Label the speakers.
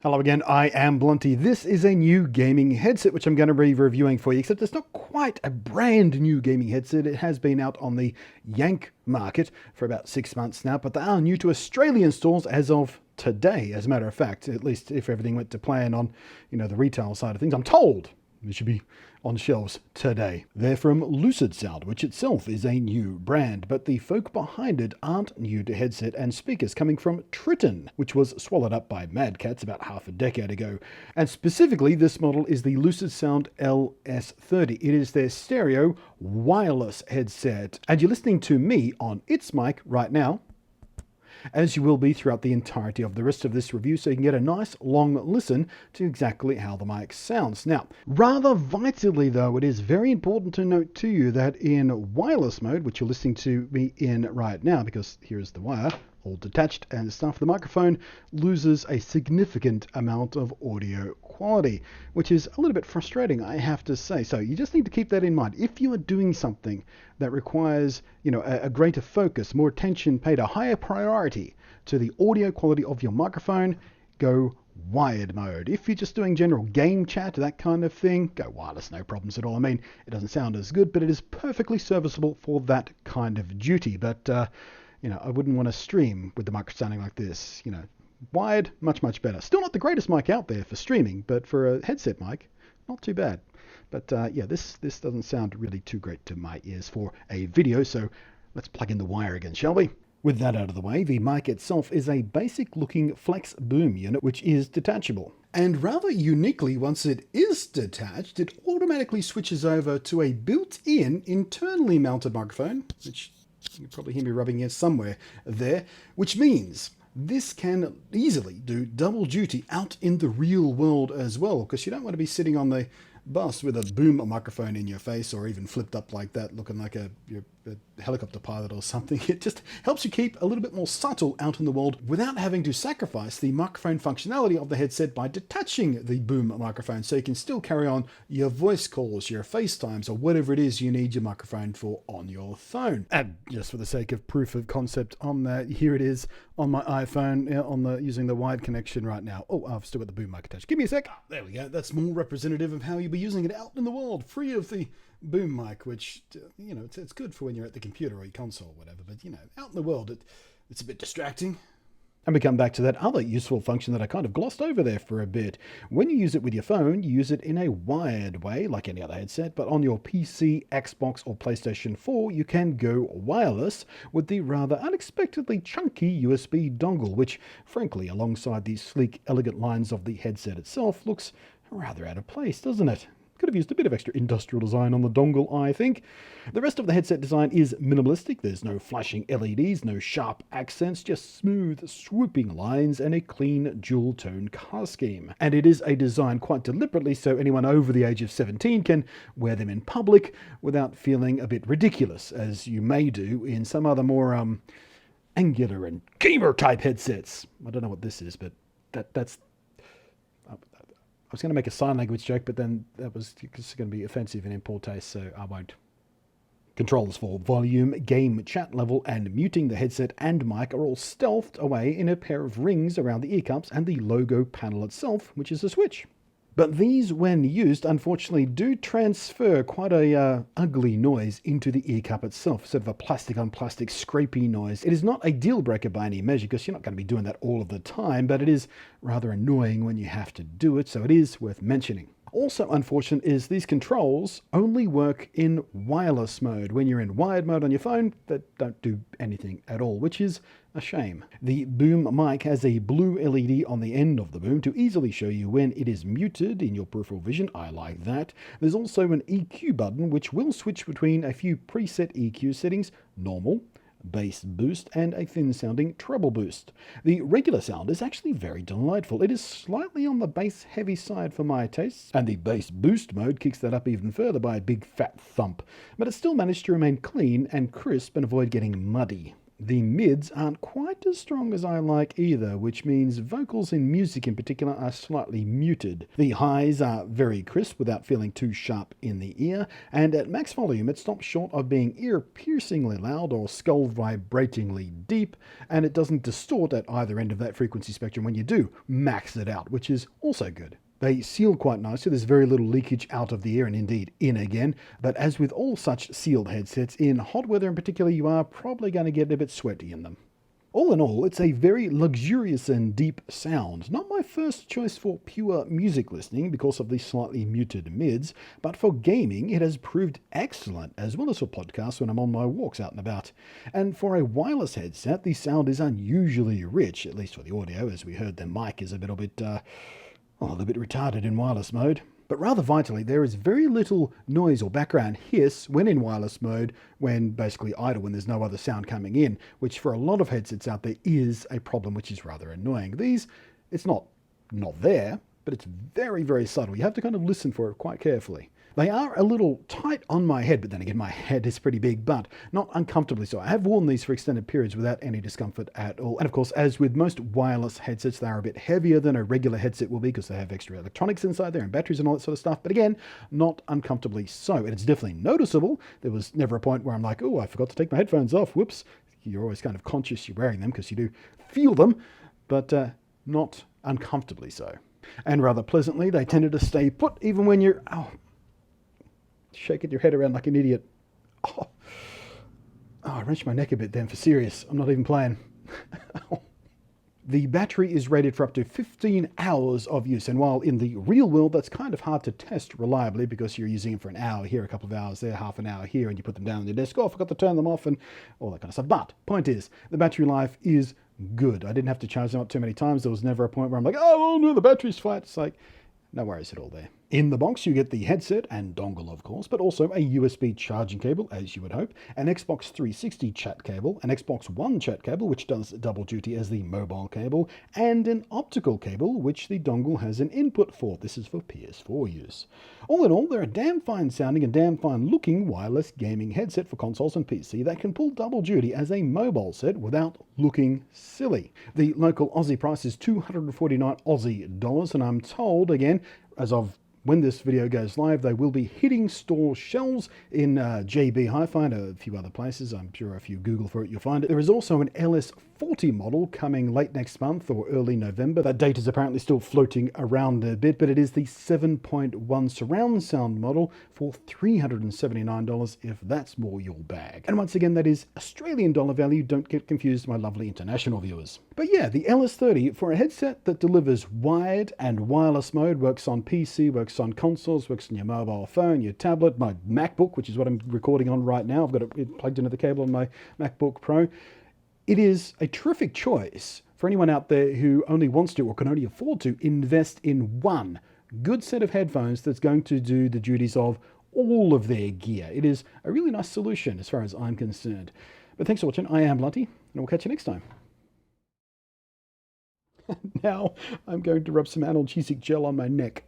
Speaker 1: Hello again, I am Blunty. This is a new gaming headset which I'm going to be reviewing for you, except it's not quite a brand new gaming headset. It has been out on the Yank market for about 6 months now, but they are new to Australian stores as of today, as a matter of fact, at least if everything went to plan on, the retail side of things. I'm told they should be on shelves today. They're from Lucidsound, which itself is a new brand, but the folk behind it aren't new to headset and speakers, coming from Triton, which was swallowed up by Mad Catz about half a decade ago. And specifically, this model is the Lucidsound LS30. It is their stereo wireless headset. And you're listening to me on its mic right now, as you will be throughout the entirety of the rest of this review, so you can get a nice long listen to exactly how the mic sounds. Now, rather vitally though, it is very important to note to you that in wireless mode, which you're listening to me in right now, because here is the wire all detached and stuff, the microphone loses a significant amount of audio quality, which is a little bit frustrating, I have to say. So you just need to keep that in mind. If you are doing something that requires, a greater focus, more attention paid, a higher priority to the audio quality of your microphone, go wired mode. If you're just doing general game chat, that kind of thing, go wireless, no problems at all. I mean, it doesn't sound as good, but it is perfectly serviceable for that kind of duty. But I wouldn't want to stream with the mic sounding like this. Wired, much, much better. Still not the greatest mic out there for streaming, but for a headset mic, not too bad. But this doesn't sound really too great to my ears for a video, so let's plug in the wire again, shall we? With that out of the way, the mic itself is a basic looking flex boom unit which is detachable. And rather uniquely, once it is detached, it automatically switches over to a built-in internally mounted microphone, which you probably hear me rubbing against somewhere there, which means this can easily do double duty out in the real world as well, because you don't want to be sitting on the bus with a boom microphone in your face, or even flipped up like that, looking like a helicopter pilot or something. It just helps you keep a little bit more subtle out in the world without having to sacrifice the microphone functionality of the headset by detaching the boom microphone, so you can still carry on your voice calls, your FaceTimes, or whatever it is you need your microphone for on your phone. And just for the sake of proof of concept on that, here it is on my iPhone, using the wired connection right now. Oh, I've still got the boom mic attached. Give me a sec. There we go. That's more representative of how you'll be using it out in the world, free of the boom mic, which, it's good for when you're at the computer or your console or whatever, but, out in the world, it's a bit distracting. And we come back to that other useful function that I kind of glossed over there for a bit. When you use it with your phone, you use it in a wired way, like any other headset, but on your PC, Xbox, or PlayStation 4, you can go wireless with the rather unexpectedly chunky USB dongle, which, frankly, alongside the sleek, elegant lines of the headset itself, looks rather out of place, doesn't it? Could have used a bit of extra industrial design on the dongle, I think. The rest of the headset design is minimalistic. There's no flashing LEDs, no sharp accents, just smooth, swooping lines and a clean dual-tone color scheme. And it is a design quite deliberately so anyone over the age of 17 can wear them in public without feeling a bit ridiculous, as you may do in some other more angular and gamer-type headsets. I don't know what this is, but that's... I was going to make a sign language joke, but then that was going to be offensive and in poor taste, so I won't. Controls for volume, game, chat level, and muting the headset and mic are all stealthed away in a pair of rings around the ear cups and the logo panel itself, which is a switch. But these, when used, unfortunately do transfer quite a ugly noise into the ear cup itself, sort of a plastic on plastic scrapey noise. It is not a deal breaker by any measure, because you're not going to be doing that all of the time, but it is rather annoying when you have to do it, so it is worth mentioning. Also unfortunate is these controls only work in wireless mode. When you're in wired mode on your phone, they don't do anything at all, which is a shame. The boom mic has a blue LED on the end of the boom to easily show you when it is muted in your peripheral vision. I like that. There's also an EQ button which will switch between a few preset EQ settings: normal, bass boost, and a thin sounding treble boost. The regular sound is actually very delightful. It is slightly on the bass heavy side for my tastes, and the bass boost mode kicks that up even further by a big fat thump, but it still managed to remain clean and crisp and avoid getting muddy. The mids aren't quite as strong as I like either, which means vocals in music in particular are slightly muted. The highs are very crisp without feeling too sharp in the ear, and at max volume it stops short of being ear-piercingly loud or skull-vibratingly deep, and it doesn't distort at either end of that frequency spectrum when you do max it out, which is also good. They seal quite nicely, there's very little leakage out of the ear and indeed in again, but as with all such sealed headsets, in hot weather in particular, you are probably going to get a bit sweaty in them. All in all, it's a very luxurious and deep sound. Not my first choice for pure music listening because of the slightly muted mids, but for gaming it has proved excellent, as well as for podcasts when I'm on my walks out and about. And for a wireless headset, the sound is unusually rich, at least for the audio, as we heard the mic is a little bit retarded in wireless mode. But rather vitally, there is very little noise or background hiss when in wireless mode, when basically idle, when there's no other sound coming in, which for a lot of headsets out there is a problem, which is rather annoying. These, it's not there, but it's very, very subtle. You have to kind of listen for it quite carefully. They are a little tight on my head, but then again, my head is pretty big, but not uncomfortably so. I have worn these for extended periods without any discomfort at all. And of course, as with most wireless headsets, they are a bit heavier than a regular headset will be because they have extra electronics inside there and batteries and all that sort of stuff. But again, not uncomfortably so. And it's definitely noticeable. There was never a point where I'm like, oh, I forgot to take my headphones off. Whoops. You're always kind of conscious you're wearing them because you do feel them, but not uncomfortably so. And rather pleasantly, they tended to stay put even when you're shaking your head around like an idiot. I wrenched my neck a bit then, for serious. I'm not even playing. The battery is rated for up to 15 hours of use, and while in the real world that's kind of hard to test reliably because you're using it for an hour here, a couple of hours there, half an hour here, and you put them down on your desk, I forgot to turn them off and all that kind of stuff. But point is, the battery life is good. I didn't have to charge them up too many times. There was never a point where I'm like, oh no, the battery's flat. It's like, no worries at all there. In the box, you get the headset and dongle, of course, but also a USB charging cable, as you would hope, an Xbox 360 chat cable, an Xbox One chat cable, which does double duty as the mobile cable, and an optical cable, which the dongle has an input for. This is for PS4 use. All in all, they're a damn fine sounding and damn fine looking wireless gaming headset for consoles and PC that can pull double duty as a mobile set without looking silly. The local Aussie price is 249 Aussie dollars, and I'm told, again, as of when this video goes live, they will be hitting store shelves in JB Hi-Fi and a few other places. I'm sure if you Google for it, you'll find it. There is also an LS40 model coming late next month or early November. That date is apparently still floating around a bit, but it is the 7.1 surround sound model for $379 if that's more your bag. And once again, that is Australian dollar value. Don't get confused, my lovely international viewers. But yeah, the LS30, for a headset that delivers wired and wireless mode, works on PC, works on consoles, works on your mobile phone, your tablet, my MacBook, which is what I'm recording on right now. I've got it plugged into the cable on my MacBook Pro. It is a terrific choice for anyone out there who only wants to or can only afford to invest in one good set of headphones that's going to do the duties of all of their gear. It is a really nice solution as far as I'm concerned. But thanks for watching. I am Blunty, and we'll catch you next time. Now I'm going to rub some analgesic gel on my neck.